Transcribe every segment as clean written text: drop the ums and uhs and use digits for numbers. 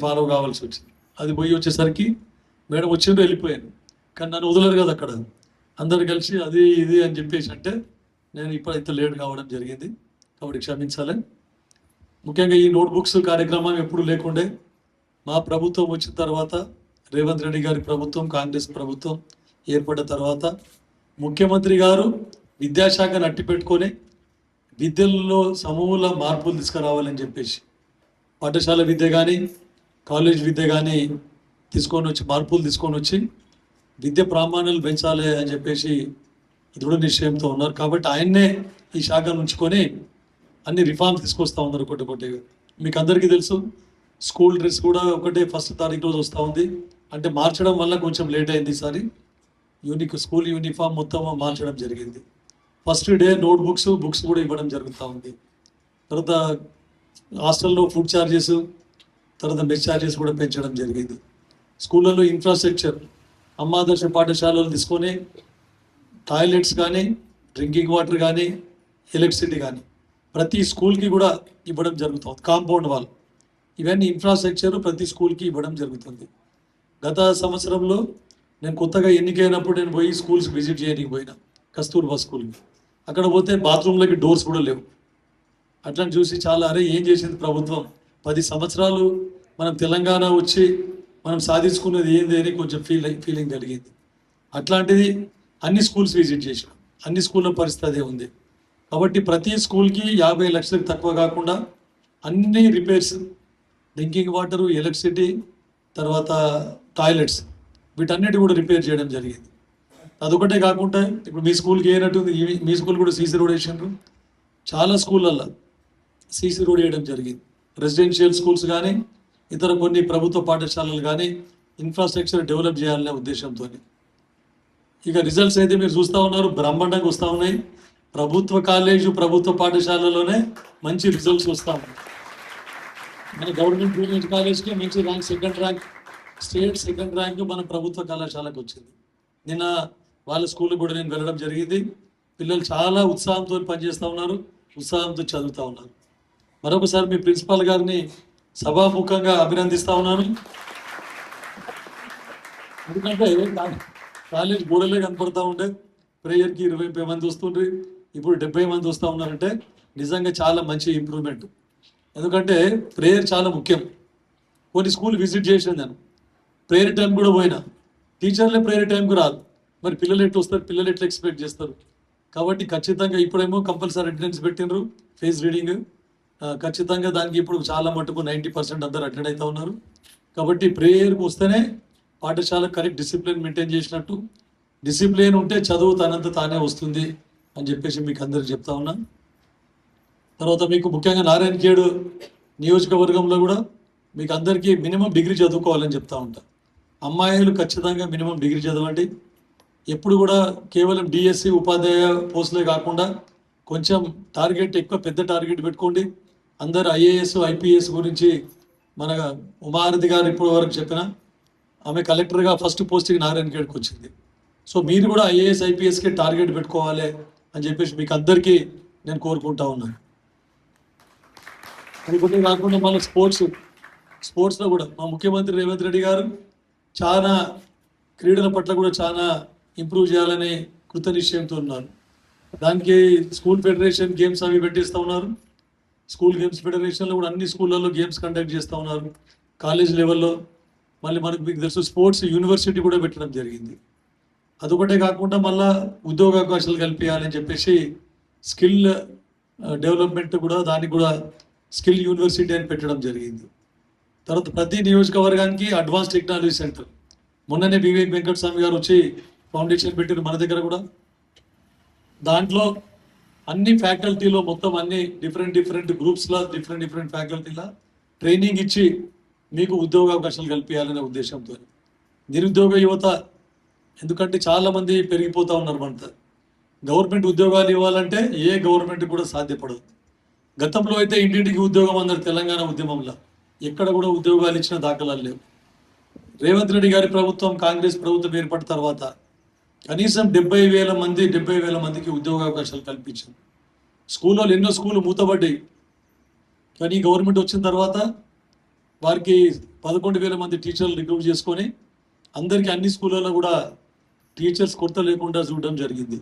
Follow కావాల్సి వచ్చింది. అది పోయి వచ్చేసరికి మేడం వచ్చిండ్రు వెళ్ళిపోయాను. కానీ నన్ను వదలరు కదా అక్కడ. అందరు కలిసి అది ఇది అని చెప్పేసి అంటే నేను ఇప్పుడైతే లేట్ కావడం జరిగింది. కాబట్టి క్షమించాలి. ముఖ్యంగా ఈ నోట్బుక్స్ కార్యక్రమం ఎప్పుడు లేకుండే మా ప్రభుత్వం వచ్చిన తర్వాత, రేవంత్ రెడ్డి గారి ప్రభుత్వం, కాంగ్రెస్ ప్రభుత్వం ఏర్పడ్డ తర్వాత ముఖ్యమంత్రి గారు విద్యాశాఖను అట్టి పెట్టుకొని విద్యల్లో సమూల మార్పులు తీసుకురావాలని చెప్పేసి పాఠశాల విద్య కానీ కాలేజ్ విద్య కానీ మార్పులు తీసుకొని వచ్చి విద్య ప్రామాణ్యాలు పెంచాలి అని చెప్పేసి దృఢ నిశ్చయంతో ఉన్నారు. కాబట్టి ఆయన్నే ఈ శాఖను ఉంచుకొని అన్ని రిఫార్మ్స్ తీసుకొస్తా ఉన్నారు ఒకటి. మీకు అందరికీ తెలుసు, స్కూల్ డ్రెస్ కూడా ఒకటే 1వ తారీఖు రోజు వస్తూ ఉంది. అంటే మార్చడం వల్ల కొంచెం లేట్ అయింది. ఈసారి స్కూల్ యూనిఫామ్ మొత్తం మార్చడం జరిగింది. ఫస్ట్ డే బుక్స్ కూడా ఇవ్వడం జరుగుతూ ఉంది. తర్వాత హాస్టల్లో ఫుడ్ ఛార్జెస్, తర్వాత మెస్ ఛార్జెస్ కూడా పెంచడం జరిగింది. స్కూళ్ళల్లో ఇన్ఫ్రాస్ట్రక్చర్ అమ్మాదర్శ పాఠశాలలు తీసుకొని టాయిలెట్స్ కానీ, డ్రింకింగ్ వాటర్ కానీ, ఎలక్ట్రిసిటీ కానీ ప్రతి స్కూల్కి కూడా ఇవ్వడం జరుగుతుంది. కాంపౌండ్ వాల్, ఇవన్నీ ఇన్ఫ్రాస్ట్రక్చర్ ప్రతి స్కూల్కి ఇవ్వడం జరుగుతుంది. గత సంవత్సరంలో నేను కొత్తగా ఎన్నికైనప్పుడు నేను పోయి స్కూల్స్ విజిట్ చేయడానికి పోయినా, కస్తూర్బా స్కూల్కి. అక్కడ పోతే బాత్రూంలకి డోర్స్ కూడా లేవు. అట్లని చూసి చాలా ఏం చేసింది ప్రభుత్వం, 10 సంవత్సరాలు మనం తెలంగాణ వచ్చి మనం సాధించుకున్నది ఏంది అని కొంచెం ఫీలింగ్ కలిగింది. అట్లాంటిది అన్ని స్కూల్స్ విజిట్ చేసాం. అన్ని స్కూళ్ళ పరిస్థితి అదే ఉంది. కాబట్టి ప్రతి స్కూల్కి 50 లక్షలకు తక్కువ కాకుండా అన్ని రిపేర్స్, డ్రింకింగ్ వాటరు, ఎలక్ట్రిసిటీ, తర్వాత టాయిలెట్స్, వీటన్నిటి కూడా రిపేర్ చేయడం జరిగింది. అదొకటే కాకుండా ఇప్పుడు మీ స్కూల్కి అయినట్టుంది, మీ స్కూల్ కూడా సీసీ రోడ్ వేసినారు. చాలా స్కూళ్ళల్లో సీసీ రోడ్ వేయడం జరిగింది. రెసిడెన్షియల్ స్కూల్స్ కానీ ఇతర కొన్ని ప్రభుత్వ పాఠశాలలు కానీ ఇన్ఫ్రాస్ట్రక్చర్ డెవలప్ చేయాలనే ఉద్దేశంతో. ఇక రిజల్ట్స్ అయితే మీరు చూస్తూ ఉన్నారు, బ్రహ్మాండంగా వస్తూ ఉన్నాయి. ప్రభుత్వ కాలేజు, ప్రభుత్వ పాఠశాలలోనే మంచి రిజల్ట్స్ వస్తూ ఉన్నాయి. మన గవర్నమెంట్ జూనియర్ కాలేజ్కి మంచి rank, second rank, state second rank మన ప్రభుత్వ కళాశాలకు వచ్చింది. నిన్న వాళ్ళ స్కూల్కి కూడా నేను వెళ్ళడం జరిగింది. పిల్లలు చాలా ఉత్సాహంతో పనిచేస్తూ ఉన్నారు, ఉత్సాహంతో చదువుతూ ఉన్నారు. మరొకసారి మీ ప్రిన్సిపాల్ గారిని సభాముఖంగా అభినందిస్తూ ఉన్నాను. ఎందుకంటే కాలేజ్ గోడలే కనపడతా ఉండే, ప్రేయర్కి 20 మంది వస్తుండ్రి, ఇప్పుడు 70 మంది వస్తూ ఉన్నారంటే నిజంగా చాలా మంచి ఇంప్రూవ్మెంట్. ఎందుకంటే ప్రేయర్ చాలా ముఖ్యం. కొన్ని స్కూల్ విజిట్ చేసాను నేను, ప్రేయర్ టైం కూడా పోయినా, టీచర్లే ప్రేయర్ టైంకి రాదు. మరి పిల్లలు ఎట్లా వస్తారు, పిల్లలు ఎట్లా ఎక్స్పెక్ట్ చేస్తారు? కాబట్టి ఖచ్చితంగా ఇప్పుడేమో కంపల్సరీ అటెండెన్స్ పెట్టినరు, ఫేస్ రీడింగ్. ఖచ్చితంగా దానికి ఇప్పుడు చాలా మటుకు 90% అందరు అటెండ్ అవుతూ ఉన్నారు. కాబట్టి ప్రేయర్కి వస్తేనే పాఠశాల కరెక్ట్ డిసిప్లిన్ మెయింటైన్ చేసినట్టు. డిసిప్లిన్ ఉంటే చదువు తనంత తానే వస్తుంది అని చెప్పేసి మీకు అందరికి చెప్తా ఉన్నా. తర్వాత మీకు ముఖ్యంగా నారాయణఖేడ్ నియోజకవర్గంలో కూడా మీకు అందరికీ మినిమం డిగ్రీ చదువుకోవాలని చెప్తా ఉంటా. అమ్మాయిలు ఖచ్చితంగా మినిమం డిగ్రీ చదవండి. ఎప్పుడు కూడా కేవలం డిఎస్సి ఉపాధ్యాయ పోస్టులే కాకుండా కొంచెం టార్గెట్ ఎక్కువ, పెద్ద టార్గెట్ పెట్టుకోండి. అందరు ఐఏఎస్, ఐపీఎస్ గురించి మన ఉమారతి గారు ఇప్పటి వరకు చెప్పిన, ఆమె కలెక్టర్గా ఫస్ట్ పోస్ట్కి నారాయణఖేడ్కి వచ్చింది. సో మీరు కూడా ఐఏఎస్, ఐపీఎస్కి టార్గెట్ పెట్టుకోవాలి అని చెప్పేసి మీకు అందరికీ నేను కోరుకుంటా ఉన్నాను. అది కాకుండా మళ్ళీ స్పోర్ట్స్లో కూడా మా ముఖ్యమంత్రి రేవంత్ రెడ్డి గారు చాలా క్రీడల పట్ల కూడా చాలా ఇంప్రూవ్ చేయాలని కృత నిశ్చయంతో ఉన్నారు. దానికి స్కూల్ ఫెడరేషన్ గేమ్స్ అవి పెట్టిస్తూ ఉన్నారు. స్కూల్ గేమ్స్ ఫెడరేషన్లో కూడా అన్ని స్కూళ్ళల్లో గేమ్స్ కండక్ట్ చేస్తూ ఉన్నారు. కాలేజ్ లెవెల్లో మళ్ళీ మీకు తెలుసు స్పోర్ట్స్ యూనివర్సిటీ కూడా పెట్టడం జరిగింది. అదొకటే కాకుండా మళ్ళీ ఉద్యోగ అవకాశాలు కల్పించాలని చెప్పేసి స్కిల్ డెవలప్మెంట్ కూడా, దానికి కూడా స్కిల్ యూనివర్సిటీ అని పెట్టడం జరిగింది. తర్వాత ప్రతి నియోజకవర్గానికి అడ్వాన్స్ టెక్నాలజీ సెంటర్, మొన్ననే వివేక్ వెంకటస్వామి గారు వచ్చి ఫౌండేషన్ పెట్టారు మన దగ్గర కూడా. దాంట్లో అన్ని ఫ్యాకల్టీలో మొత్తం అన్ని డిఫరెంట్ గ్రూప్స్లో డిఫరెంట్ ఫ్యాకల్టీలో ట్రైనింగ్ ఇచ్చి మీకు ఉద్యోగ అవకాశాలు కల్పించాలనే ఉద్దేశంతో. నిరుద్యోగ యువత, ఎందుకంటే చాలామంది పెరిగిపోతూ ఉన్నారు మనతో. గవర్నమెంట్ ఉద్యోగాలు ఇవ్వాలంటే ఏ గవర్నమెంట్ కూడా సాధ్యపడదు. గతంలో అయితే ఇంటింటికి ఉద్యోగం అన్నారు తెలంగాణ ఉద్యమంలో, ఎక్కడ కూడా ఉద్యోగాలు ఇచ్చిన దాఖలాలు లేవు. రేవంత్ రెడ్డి గారి ప్రభుత్వం, కాంగ్రెస్ ప్రభుత్వం ఏర్పడిన తర్వాత కనీసం 70,000 మందికి ఉద్యోగ అవకాశాలు కల్పించింది. స్కూల్లో ఎన్నో స్కూళ్ళు మూతపడ్డాయి, కానీ గవర్నమెంట్ వచ్చిన తర్వాత వారికి 11,000 మంది టీచర్లు రిక్రూట్ చేసుకొని అందరికీ అన్ని స్కూళ్ళలో కూడా టీచర్స్ కొరత లేకుండా చూడడం జరిగింది.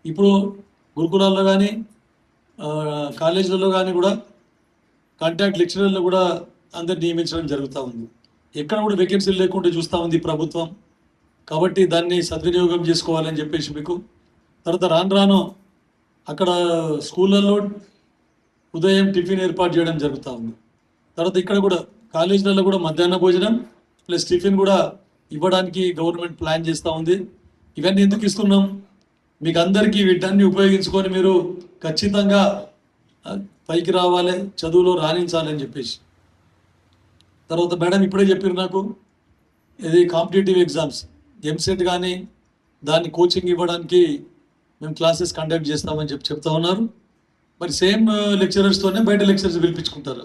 ఇప్పుడు గురుకులాల్లో కానీ కాలేజీలలో కానీ కూడా కాంట్రాక్ట్ లెక్చరర్లు కూడా అందరు నియమించడం జరుగుతూ ఉంది. ఎక్కడ కూడా వేకెన్సీలు లేకుండా చూస్తూ ఉంది ప్రభుత్వం. కాబట్టి దాన్ని సద్వినియోగం చేసుకోవాలని చెప్పేసి మీకు తర్వాత రాను అక్కడ స్కూళ్ళల్లో ఉదయం టిఫిన్ ఏర్పాటు చేయడం జరుగుతూ ఉంది. తర్వాత ఇక్కడ కూడా కాలేజీలలో కూడా మధ్యాహ్న భోజనం ప్లస్ టిఫిన్ కూడా ఇవ్వడానికి గవర్నమెంట్ ప్లాన్ చేస్తూ ఉంది. ఇవన్నీ ఎందుకు ఇస్తున్నాం? మీకు అందరికీ వీటన్ని ఉపయోగించుకొని మీరు ఖచ్చితంగా పైకి రావాలి, చదువులో రాణించాలని చెప్పేసి. తర్వాత మేడం ఇప్పుడే చెప్పారు నాకు, ఇది కాంపిటేటివ్ ఎగ్జామ్స్ ఎంసెట్ కానీ దాన్ని కోచింగ్ ఇవ్వడానికి మేము క్లాసెస్ కండక్ట్ చేస్తామని చెప్తా ఉన్నారు. మరి సేమ్ లెక్చరర్స్తోనే బయట లెక్చరర్స్ పిలిపించుకుంటారు.